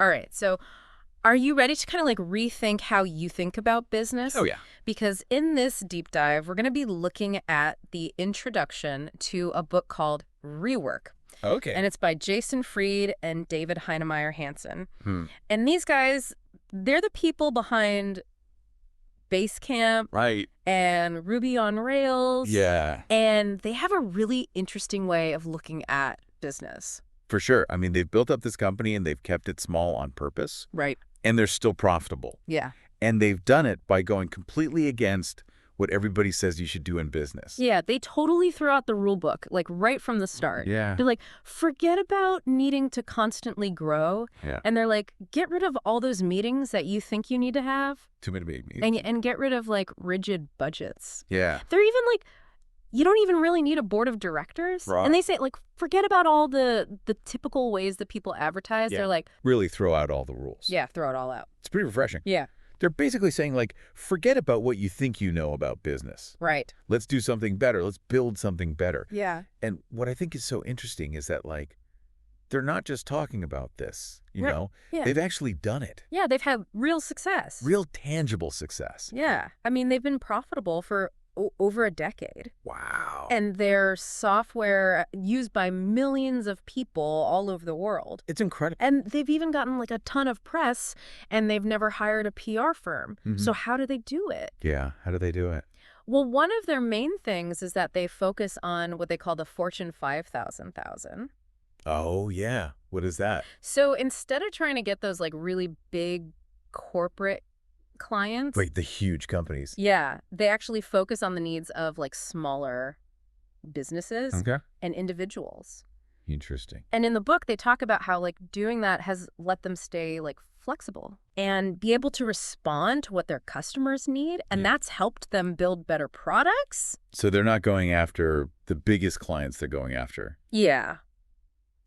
All right. So are you ready to kind of like rethink how you think about business? Oh, yeah. Because in this deep dive, we're going to be looking at the introduction to a book called Rework. Okay. And it's by Jason Fried and David Heinemeier Hansson. Hmm. And these guys, they're the people behind Basecamp Right. and Ruby on Rails. Yeah, And they have a really interesting way of looking at business. for sure. I mean, they've built up this company and they've kept it small on purpose, Right. and they're still profitable. Yeah. And they've done it by going completely against what everybody says you should do in business. Yeah, they totally threw out the rule book, like right from the start. Yeah. They're like, forget about needing to constantly grow. Yeah. And they're like, get rid of all those meetings that you think you need to have Too many babies. and get rid of like rigid budgets. Yeah. They're even like, you don't even really need a board of directors. Right. And they say, like, forget about all the typical ways that people advertise. Yeah. They're like, Really throw out all the rules. yeah, throw it all out. It's pretty refreshing. Yeah, They're basically saying, like, forget about what you think you know about business. right. Let's do something better. Let's build something better. Yeah. And what I think is so interesting is that, like, they're not just talking about this, you Right. know? Yeah. They've actually done it. Yeah, they've had real success. Real tangible success. Yeah. I mean, they've been profitable for over a decade. Wow. And their software used by millions of people all over the world. It's incredible. And they've even gotten like a ton of press, and they've never hired a PR firm. Mhm. So how do they do it? Yeah. How do they do it? Well, one of their main things is that they focus on what they call the Fortune 5,000. Oh, yeah. What is that? So instead of trying to get those like really big corporate clients, Wait, the huge companies. yeah, they actually focus on the needs of like smaller businesses Okay. and individuals. Interesting. And in the book, they talk about how like doing that has let them stay like flexible and be able to respond to what their customers need. And Yeah. that's helped them build better products. So they're not going after the biggest clients, they're going after, Yeah,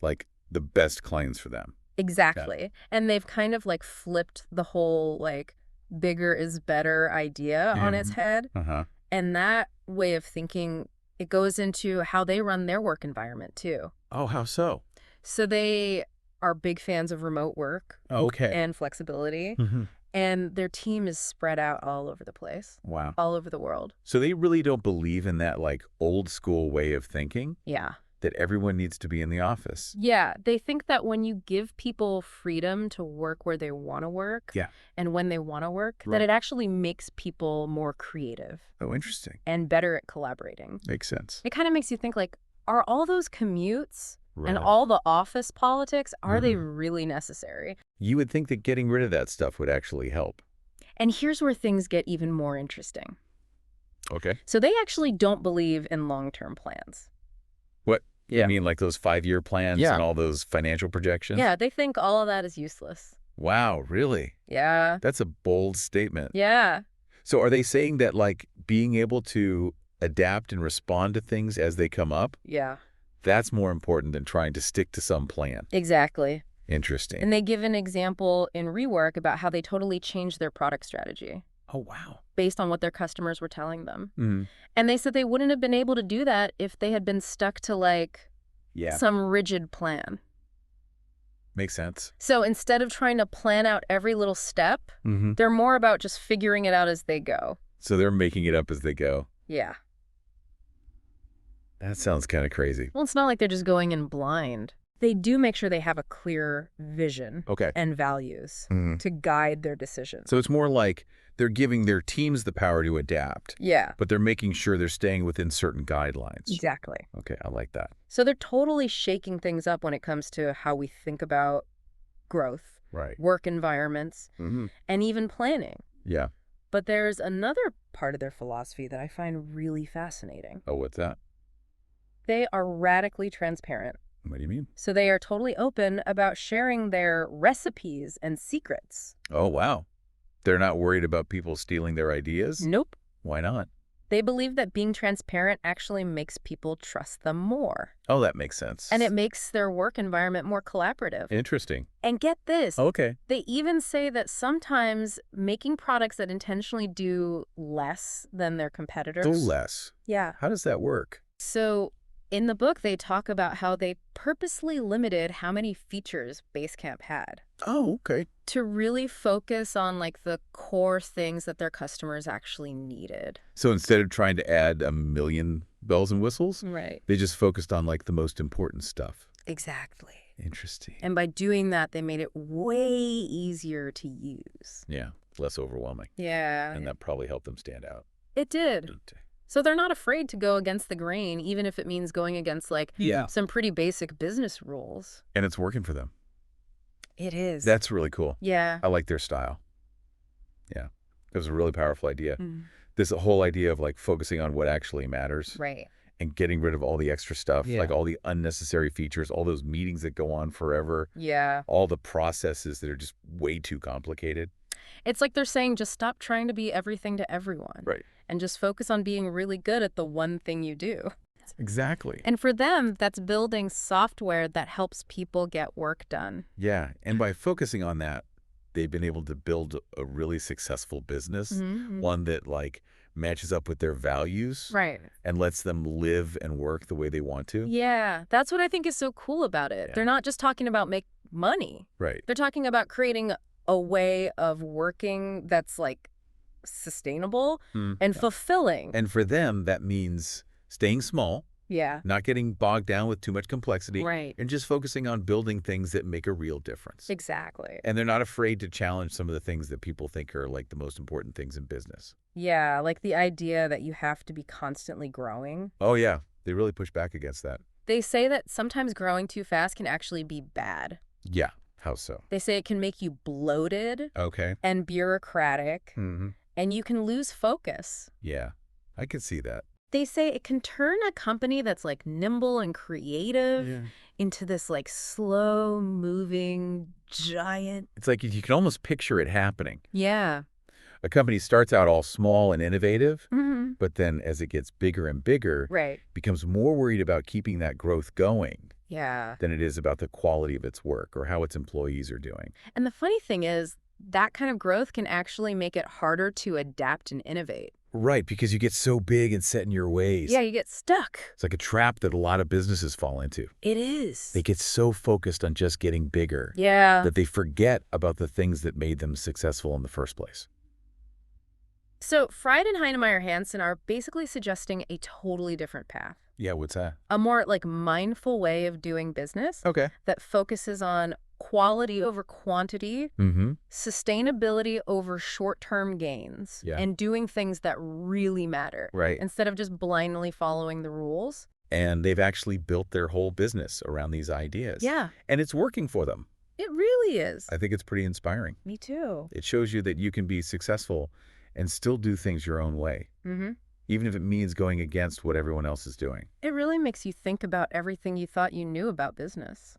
like, the best clients for them. exactly. And they've kind of like flipped the whole like bigger is better idea on its head. Uh-huh. And that way of thinking, it goes into how they run their work environment too. Oh, how so? So they are big fans of remote work Okay. and flexibility. Mm-hmm. And their team is spread out all over the place, Wow. all over the world. So they really don't believe in that, like, old school way of thinking Yeah. that everyone needs to be in the office. Yeah. They think that when you give people freedom to work where they want to work Yeah. and when they want to work, Right. that it actually makes people more creative Oh, interesting. and better at collaborating. Makes sense. It kind of makes you think like, are all those commutes and Right. all the office politics, are they Mhm. really necessary? You would think that getting rid of that stuff would actually help. And here's where things get even more interesting. Okay. So they actually don't believe in long-term plans. What? Yeah. You mean like those 5-year plans Yeah. and all those financial projections? Yeah, they think all of that is useless. Wow, really? Yeah. That's a bold statement. Yeah. So are they saying that, like, being able to adapt and respond to things as they come up, Yeah. that's more important than trying to stick to some plan? Exactly. Interesting. And they give an example in Rework about how they totally changed their product strategy Oh, wow. based on what their customers were telling them. Mm-hmm. And they said they wouldn't have been able to do that if they had been stuck to like Yeah, some rigid plan. makes sense. So instead of trying to plan out every little step, Mm-hmm. they're more about just figuring it out as they go. So they're making it up as they go. Yeah. That sounds kind of crazy. Well, it's not like they're just going in blind. They do make sure they have a clear vision Okay. and values Mhm. to guide their decisions. So it's more like they're giving their teams the power to adapt, Yeah, but they're making sure they're staying within certain guidelines. exactly. Okay, I like that. So they're totally shaking things up when it comes to how we think about growth, Right. work environments, Mm-hmm. and even planning. Yeah. But there's another part of their philosophy that I find really fascinating. Oh, what's that? They are radically transparent. What do you mean? So they are totally open about sharing their recipes and secrets. Oh, wow. They're not worried about people stealing their ideas? Nope. Why not? They believe that being transparent actually makes people trust them more. Oh, that makes sense. And it makes their work environment more collaborative. Interesting. And get this, Okay. they even say that sometimes making products that intentionally do less than their competitors. Do less. Yeah. How does that work? So In the book, they talk about how they purposely limited how many features Basecamp had Oh, okay. to really focus on like the core things that their customers actually needed. So instead of trying to add a million bells and whistles, Right. they just focused on like the most important stuff. Exactly. Interesting. And by doing that, they made it way easier to use. Yeah, less overwhelming. Yeah, And that probably helped them stand out. it did. Okay. So they're not afraid to go against the grain, even if it means going against like Yeah. some pretty basic business rules. And it's working for them. It is. That's really cool. Yeah. I like their style. Yeah. It was a really powerful idea. Mm. This whole idea of like focusing on what actually matters Right. and getting rid of all the extra stuff, Yeah. like all the unnecessary features, all those meetings that go on forever, Yeah. all the processes that are just way too complicated. It's like they're saying just stop trying to be everything to everyone. Right. And just focus on being really good at the one thing you do. Exactly. And for them, that's building software that helps people get work done. Yeah. And by focusing on that, they've been able to build a really successful business, Mm-hmm. one that like matches up with their values Right. and lets them live and work the way they want to. Yeah. That's what I think is so cool about it. Yeah. They're not just talking about make money. Right. They're talking about creating a way of working that's like sustainable and fulfilling. And for them, that means staying small, Yeah. not getting bogged down with too much complexity, Right. and just focusing on building things that make a real difference. Exactly. And they're not afraid to challenge some of the things that people think are like the most important things in business. Yeah, like the idea that you have to be constantly growing. Oh, yeah. They really push back against that. They say that sometimes growing too fast can actually be bad. Yeah. How so? They say it can make you bloated Okay. and bureaucratic, Mm-hmm. and you can lose focus. Yeah. I could see that. They say it can turn a company that's like nimble and creative into this like slow moving giant. It's like you can almost picture it happening. Yeah. A company starts out all small and innovative, Mm-hmm. but then as it gets bigger and bigger, Right. becomes more worried about keeping that growth going Yeah. than it is about the quality of its work or how its employees are doing. And the funny thing is, that kind of growth can actually make it harder to adapt and innovate. Right, because you get so big and set in your ways. Yeah, you get stuck. It's like a trap that a lot of businesses fall into. It is. They get so focused on just getting bigger Yeah. that they forget about the things that made them successful in the first place. So Fried and Heinemeier Hansen are basically suggesting a totally different path. Yeah, what's that? A more like mindful way of doing business Okay. that focuses on quality over quantity, Mm-hmm. sustainability over short-term gains, Yeah. and doing things that really matter Right. instead of just blindly following the rules. And they've actually built their whole business around these ideas. Yeah, And it's working for them. it really is. I think it's pretty inspiring. Me too. It shows you that you can be successful and still do things your own way, Mm-hmm. even if it means going against what everyone else is doing. It really makes you think about everything you thought you knew about business.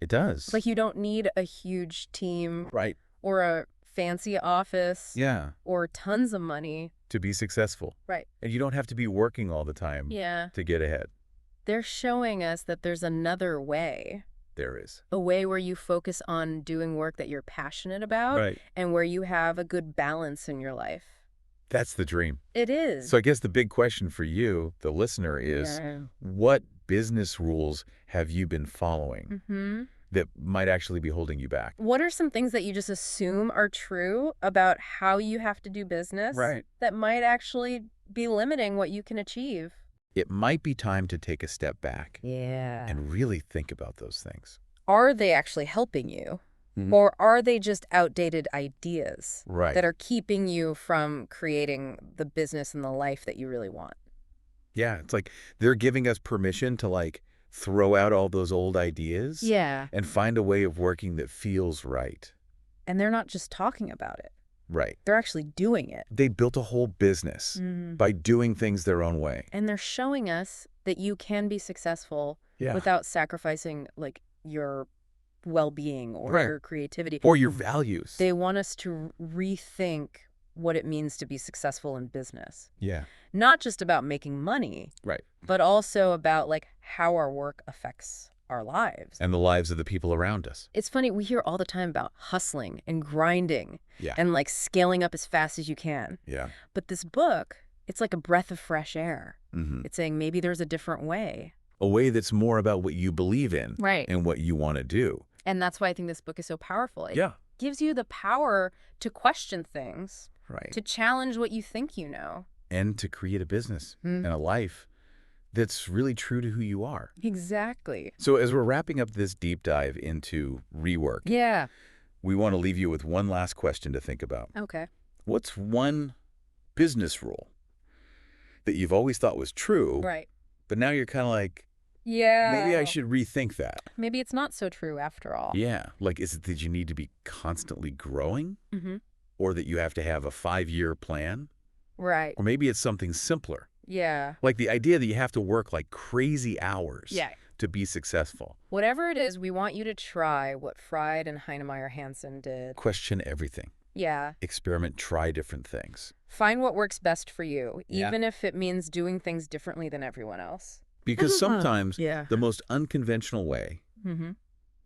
It does. Like you don't need a huge team Right. or a fancy office Yeah. or tons of money. To be successful. Right. And you don't have to be working all the time Yeah. to get ahead. They're showing us that there's another way, There is. a way where you focus on doing work that you're passionate about Right. and where you have a good balance in your life. That's the dream. It is. So I guess the big question for you, the listener, is Yeah. what business rules have you been following Mm-hmm. that might actually be holding you back? What are some things that you just assume are true about how you have to do business Right. that might actually be limiting what you can achieve? It might be time to take a step back Yeah. and really think about those things. Are they actually helping you? Mhm. Or are they just outdated ideas Right. that are keeping you from creating the business and the life that you really want? Yeah, it's like they're giving us permission to like throw out all those old ideas Yeah. and find a way of working that feels right. And they're not just talking about it. Right. They're actually doing it. They built a whole business by doing things their own way. And they're showing us that you can be successful Yeah. without sacrificing like your well-being or Right. your creativity. Or your values. They want us to rethink what it means to be successful in business. Yeah. Not just about making money, Right. but also about like how our work affects our lives. And the lives of the people around us. It's funny, we hear all the time about hustling and grinding Yeah. and like scaling up as fast as you can. Yeah. But this book, it's like a breath of fresh air. Mm-hmm. It's saying maybe there's a different way. a way that's more about what you believe in Right. and what you want to do. And that's why I think this book is so powerful. It Yeah. gives you the power to question things, Right. to challenge what you think you know. And to create a business and a life that's really true to who you are. Exactly. So as we're wrapping up this deep dive into rework, Yeah. we want to leave you with one last question to think about. Okay. What's one business rule that you've always thought was true, Right. but now you're kind of like, Yeah. maybe I should rethink that? Maybe it's not so true after all. Yeah. Like, is it that you need to be constantly growing? Mm-hmm. Or that you have to have a 5-year plan? Right. Or maybe it's something simpler. Yeah. Like the idea that you have to work like crazy hours Yeah. to be successful. Whatever it is, we want you to try what Fried and Heinemeier Hansen did. Question everything. Yeah. Experiment, try different things. Find what works best for you, Yeah. even if it means doing things differently than everyone else. Because sometimes Yeah. the most unconventional way Mm-hmm.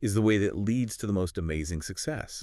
is the way that leads to the most amazing success.